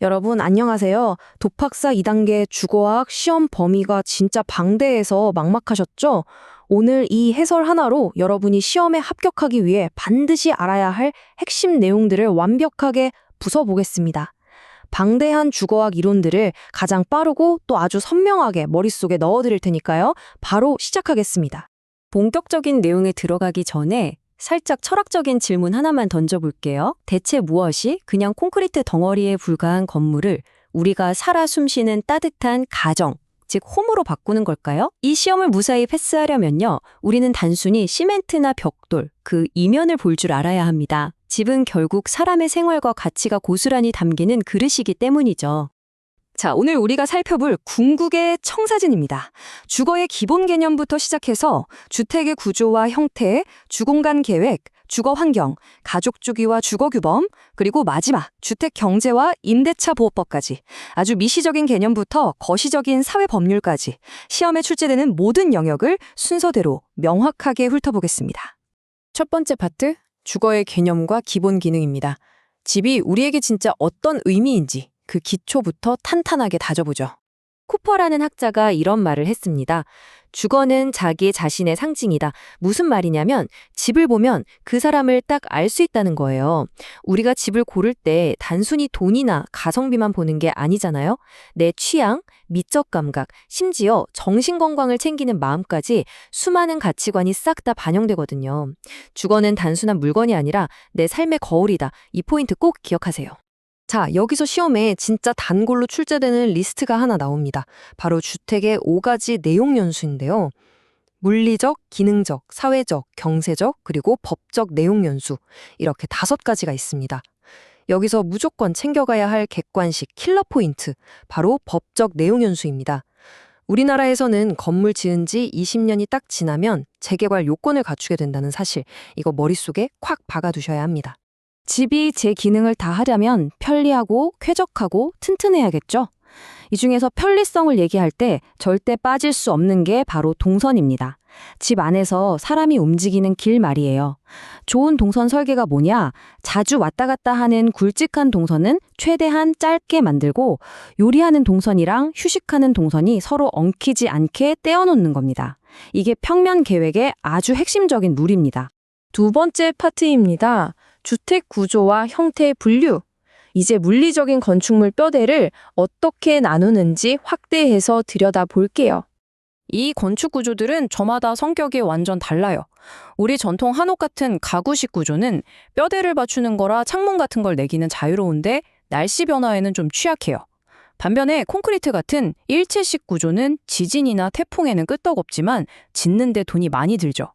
여러분, 안녕하세요. 독학사 2단계 주거학 시험 범위가 진짜 방대해서 막막하셨죠? 오늘 이 해설 하나로 여러분이 시험에 합격하기 위해 반드시 알아야 할 핵심 내용들을 완벽하게 부숴보겠습니다. 방대한 주거학 이론들을 가장 빠르고 또 아주 선명하게 머릿속에 넣어드릴 테니까요. 바로 시작하겠습니다. 본격적인 내용에 들어가기 전에 살짝 철학적인 질문 하나만 던져볼게요. 대체 무엇이 그냥 콘크리트 덩어리에 불과한 건물을 우리가 살아 숨쉬는 따뜻한 가정, 즉 홈으로 바꾸는 걸까요? 이 시험을 무사히 패스하려면요, 우리는 단순히 시멘트나 벽돌, 그 이면을 볼 줄 알아야 합니다. 집은 결국 사람의 생활과 가치가 고스란히 담기는 그릇이기 때문이죠. 자, 오늘 우리가 살펴볼 궁극의 청사진입니다. 주거의 기본 개념부터 시작해서 주택의 구조와 형태, 주공간 계획, 주거 환경, 가족 주기와 주거 규범, 그리고 마지막 주택 경제와 임대차 보호법까지 아주 미시적인 개념부터 거시적인 사회 법률까지 시험에 출제되는 모든 영역을 순서대로 명확하게 훑어보겠습니다. 첫 번째 파트, 주거의 개념과 기본 기능입니다. 집이 우리에게 진짜 어떤 의미인지 그 기초부터 탄탄하게 다져보죠. 쿠퍼라는 학자가 이런 말을 했습니다. 주거는 자기 자신의 상징이다. 무슨 말이냐면 집을 보면 그 사람을 딱 알 수 있다는 거예요. 우리가 집을 고를 때 단순히 돈이나 가성비만 보는 게 아니잖아요. 내 취향, 미적 감각, 심지어 정신 건강을 챙기는 마음까지 수많은 가치관이 싹 다 반영되거든요. 주거는 단순한 물건이 아니라 내 삶의 거울이다. 이 포인트 꼭 기억하세요. 자, 여기서 시험에 진짜 단골로 출제되는 리스트가 하나 나옵니다. 바로 주택의 5가지 내용 연수인데요. 물리적, 기능적, 사회적, 경제적, 그리고 법적 내용 연수. 이렇게 5가지가 있습니다. 여기서 무조건 챙겨가야 할 객관식 킬러 포인트, 바로 법적 내용 연수입니다. 우리나라에서는 건물 지은 지 20년이 딱 지나면 재개발 요건을 갖추게 된다는 사실, 이거 머릿속에 콱 박아두셔야 합니다. 집이 제 기능을 다 하려면 편리하고 쾌적하고 튼튼해야겠죠? 이 중에서 편리성을 얘기할 때 절대 빠질 수 없는 게 바로 동선입니다. 집 안에서 사람이 움직이는 길 말이에요. 좋은 동선 설계가 뭐냐? 자주 왔다 갔다 하는 굵직한 동선은 최대한 짧게 만들고 요리하는 동선이랑 휴식하는 동선이 서로 엉키지 않게 떼어놓는 겁니다. 이게 평면 계획의 아주 핵심적인 룰입니다. 두 번째 파트입니다. 주택 구조와 형태의 분류. 이제 물리적인 건축물 뼈대를 어떻게 나누는지 확대해서 들여다볼게요. 이 건축 구조들은 저마다 성격이 완전 달라요. 우리 전통 한옥 같은 가구식 구조는 뼈대를 받추는 거라 창문 같은 걸 내기는 자유로운데 날씨 변화에는 좀 취약해요. 반면에 콘크리트 같은 일체식 구조는 지진이나 태풍에는 끄떡없지만 짓는데 돈이 많이 들죠.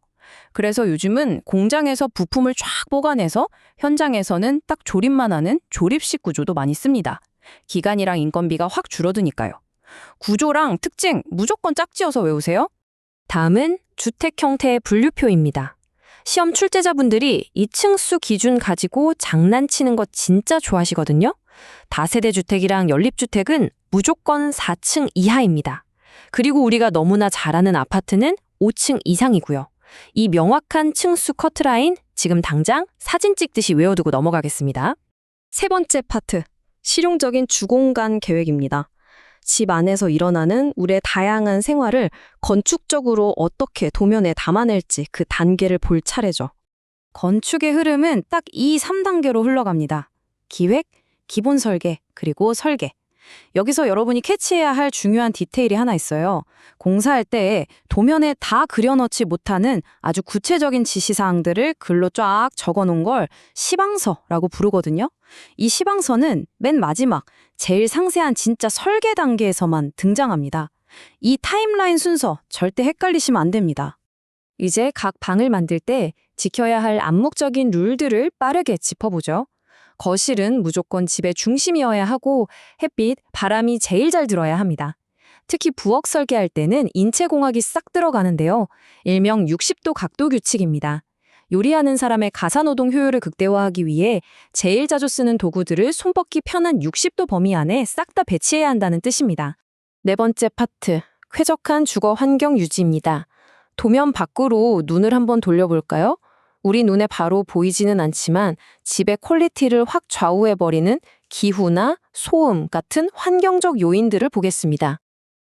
그래서 요즘은 공장에서 부품을 쫙 보관해서 현장에서는 딱 조립만 하는 조립식 구조도 많이 씁니다. 기간이랑 인건비가 확 줄어드니까요. 구조랑 특징 무조건 짝지어서 외우세요. 다음은 주택 형태의 분류표입니다. 시험 출제자분들이 이 층수 기준 가지고 장난치는 거 진짜 좋아하시거든요. 다세대 주택이랑 연립주택은 무조건 4층 이하입니다. 그리고 우리가 너무나 잘 아는 아파트는 5층 이상이고요. 이 명확한 층수 커트라인 지금 당장 사진 찍듯이 외워두고 넘어가겠습니다. 세 번째 파트, 실용적인 주공간 계획입니다. 집 안에서 일어나는 우리의 다양한 생활을 건축적으로 어떻게 도면에 담아낼지 그 단계를 볼 차례죠. 건축의 흐름은 딱 이 3단계로 흘러갑니다. 기획, 기본 설계, 그리고 설계. 여기서 여러분이 캐치해야 할 중요한 디테일이 하나 있어요. 공사할 때 도면에 다 그려넣지 못하는 아주 구체적인 지시사항들을 글로 쫙 적어놓은 걸 시방서라고 부르거든요. 이 시방서는 맨 마지막, 제일 상세한 진짜 설계 단계에서만 등장합니다. 이 타임라인 순서 절대 헷갈리시면 안 됩니다. 이제 각 방을 만들 때 지켜야 할 암묵적인 룰들을 빠르게 짚어보죠. 거실은 무조건 집의 중심이어야 하고 햇빛, 바람이 제일 잘 들어야 합니다. 특히 부엌 설계할 때는 인체공학이 싹 들어가는데요. 일명 60도 각도 규칙입니다. 요리하는 사람의 가사노동 효율을 극대화하기 위해 제일 자주 쓰는 도구들을 손뻗기 편한 60도 범위 안에 싹 다 배치해야 한다는 뜻입니다. 네 번째 파트, 쾌적한 주거 환경 유지입니다. 도면 밖으로 눈을 한번 돌려볼까요? 우리 눈에 바로 보이지는 않지만 집의 퀄리티를 확 좌우해버리는 기후나 소음 같은 환경적 요인들을 보겠습니다.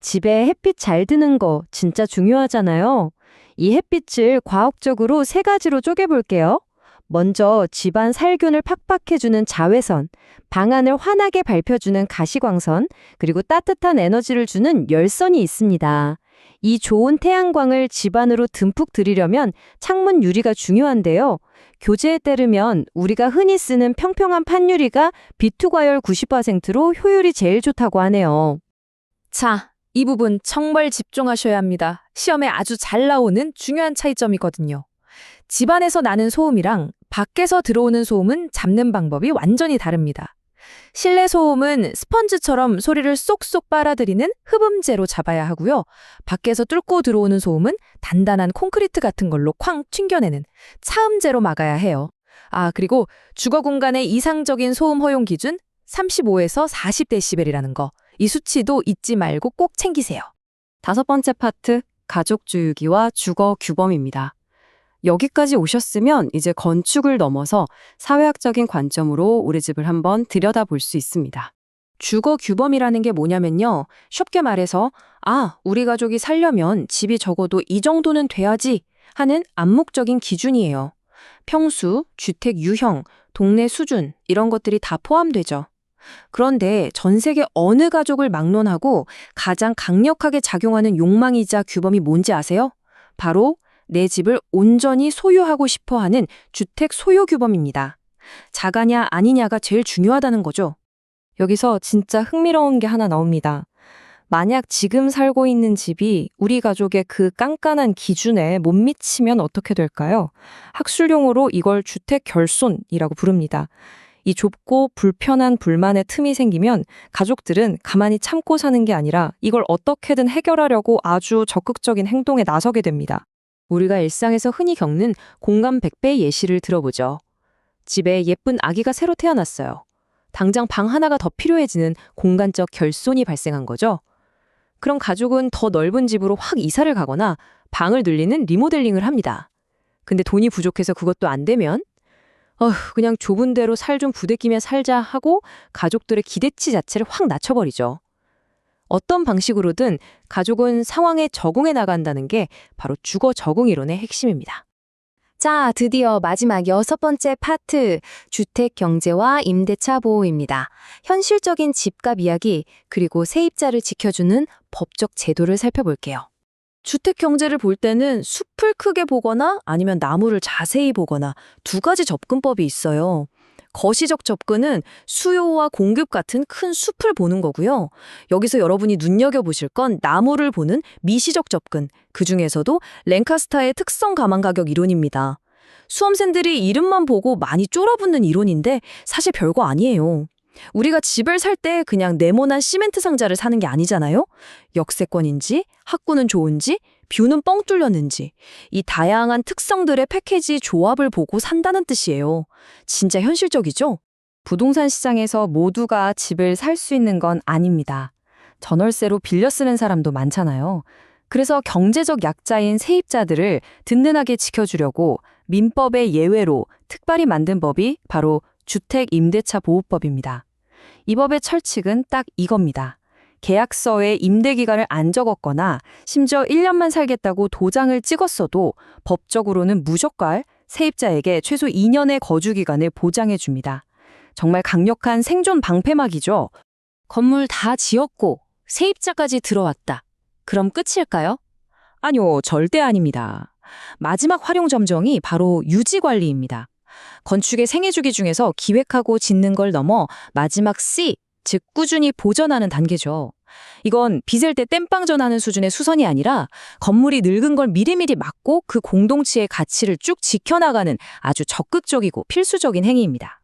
집에 햇빛 잘 드는 거 진짜 중요하잖아요. 이 햇빛을 과학적으로 세 가지로 쪼개볼게요. 먼저 집안 살균을 팍팍해주는 자외선, 방안을 환하게 밝혀주는 가시광선, 그리고 따뜻한 에너지를 주는 열선이 있습니다. 이 좋은 태양광을 집안으로 듬뿍 들이려면 창문 유리가 중요한데요. 교재에 따르면 우리가 흔히 쓰는 평평한 판유리가 비투 과열 90%로 효율이 제일 좋다고 하네요. 자, 이 부분 정말 집중하셔야 합니다. 시험에 아주 잘 나오는 중요한 차이점이거든요. 집안에서 나는 소음이랑 밖에서 들어오는 소음은 잡는 방법이 완전히 다릅니다. 실내 소음은 스펀지처럼 소리를 쏙쏙 빨아들이는 흡음재로 잡아야 하고요. 밖에서 뚫고 들어오는 소음은 단단한 콘크리트 같은 걸로 쾅 튕겨내는 차음재로 막아야 해요. 그리고 주거 공간의 이상적인 소음 허용 기준 35에서 40데시벨이라는 거. 이 수치도 잊지 말고 꼭 챙기세요. 5번째 파트, 가족 주유기와 주거 규범입니다. 여기까지 오셨으면 이제 건축을 넘어서 사회학적인 관점으로 우리 집을 한번 들여다볼 수 있습니다. 주거 규범이라는 게 뭐냐면요. 쉽게 말해서 우리 가족이 살려면 집이 적어도 이 정도는 돼야지 하는 암묵적인 기준이에요. 평수, 주택 유형, 동네 수준 이런 것들이 다 포함되죠. 그런데 전 세계 어느 가족을 막론하고 가장 강력하게 작용하는 욕망이자 규범이 뭔지 아세요? 바로 내 집을 온전히 소유하고 싶어 하는 주택 소유 규범입니다. 자가냐 아니냐가 제일 중요하다는 거죠. 여기서 진짜 흥미로운 게 하나 나옵니다. 만약 지금 살고 있는 집이 우리 가족의 그 깐깐한 기준에 못 미치면 어떻게 될까요? 학술용어로 이걸 주택 결손이라고 부릅니다. 이 좁고 불편한 불만의 틈이 생기면 가족들은 가만히 참고 사는 게 아니라 이걸 어떻게든 해결하려고 아주 적극적인 행동에 나서게 됩니다. 우리가 일상에서 흔히 겪는 공감 100배의 예시를 들어보죠. 집에 예쁜 아기가 새로 태어났어요. 당장 방 하나가 더 필요해지는 공간적 결손이 발생한 거죠. 그럼 가족은 더 넓은 집으로 확 이사를 가거나 방을 늘리는 리모델링을 합니다. 근데 돈이 부족해서 그것도 안 되면 그냥 좁은 데로 살 좀 부대끼며 살자 하고 가족들의 기대치 자체를 확 낮춰버리죠. 어떤 방식으로든 가족은 상황에 적응해 나간다는 게 바로 주거 적응 이론의 핵심입니다. 자, 드디어 마지막 6번째 파트, 주택 경제와 임대차 보호입니다. 현실적인 집값 이야기, 그리고 세입자를 지켜주는 법적 제도를 살펴볼게요. 주택 경제를 볼 때는 숲을 크게 보거나 아니면 나무를 자세히 보거나 두 가지 접근법이 있어요. 거시적 접근은 수요와 공급 같은 큰 숲을 보는 거고요. 여기서 여러분이 눈여겨보실 건 나무를 보는 미시적 접근, 그중에서도 랭카스타의 특성 감안 가격 이론입니다. 수험생들이 이름만 보고 많이 쫄아붙는 이론인데 사실 별거 아니에요. 우리가 집을 살 때 그냥 네모난 시멘트 상자를 사는 게 아니잖아요. 역세권인지, 학구는 좋은지, 뷰는 뻥 뚫렸는지 이 다양한 특성들의 패키지 조합을 보고 산다는 뜻이에요. 진짜 현실적이죠? 부동산 시장에서 모두가 집을 살 수 있는 건 아닙니다. 전월세로 빌려 쓰는 사람도 많잖아요. 그래서 경제적 약자인 세입자들을 든든하게 지켜주려고 민법의 예외로 특별히 만든 법이 바로 주택임대차 보호법입니다. 이 법의 철칙은 딱 이겁니다. 계약서에 임대기간을 안 적었거나 심지어 1년만 살겠다고 도장을 찍었어도 법적으로는 무조건 세입자에게 최소 2년의 거주기간을 보장해 줍니다. 정말 강력한 생존 방패막이죠. 건물 다 지었고 세입자까지 들어왔다. 그럼 끝일까요? 아니요, 절대 아닙니다. 마지막 활용 점정이 바로 유지관리입니다. 건축의 생애주기 중에서 기획하고 짓는 걸 넘어 마지막 C, 즉 꾸준히 보전하는 단계죠. 이건 빚을 때 땜빵 전하는 수준의 수선이 아니라 건물이 늙은 걸 미리미리 막고 그 공동체의 가치를 쭉 지켜나가는 아주 적극적이고 필수적인 행위입니다.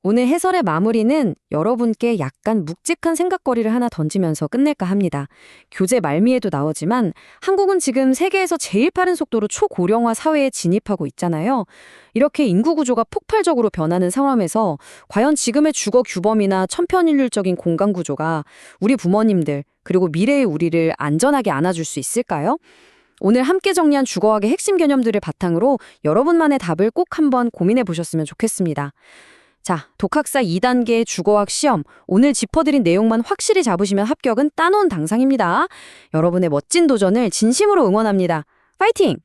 오늘 해설의 마무리는 여러분께 약간 묵직한 생각거리를 하나 던지면서 끝낼까 합니다. 교재 말미에도 나오지만 한국은 지금 세계에서 제일 빠른 속도로 초고령화 사회에 진입하고 있잖아요. 이렇게 인구 구조가 폭발적으로 변하는 상황에서 과연 지금의 주거 규범이나 천편일률적인 공간 구조가 우리 부모님들 그리고 미래의 우리를 안전하게 안아줄 수 있을까요? 오늘 함께 정리한 주거학의 핵심 개념들을 바탕으로 여러분만의 답을 꼭 한번 고민해 보셨으면 좋겠습니다. 자, 독학사 2단계 주거학 시험. 오늘 짚어드린 내용만 확실히 잡으시면 합격은 따놓은 당상입니다. 여러분의 멋진 도전을 진심으로 응원합니다. 파이팅!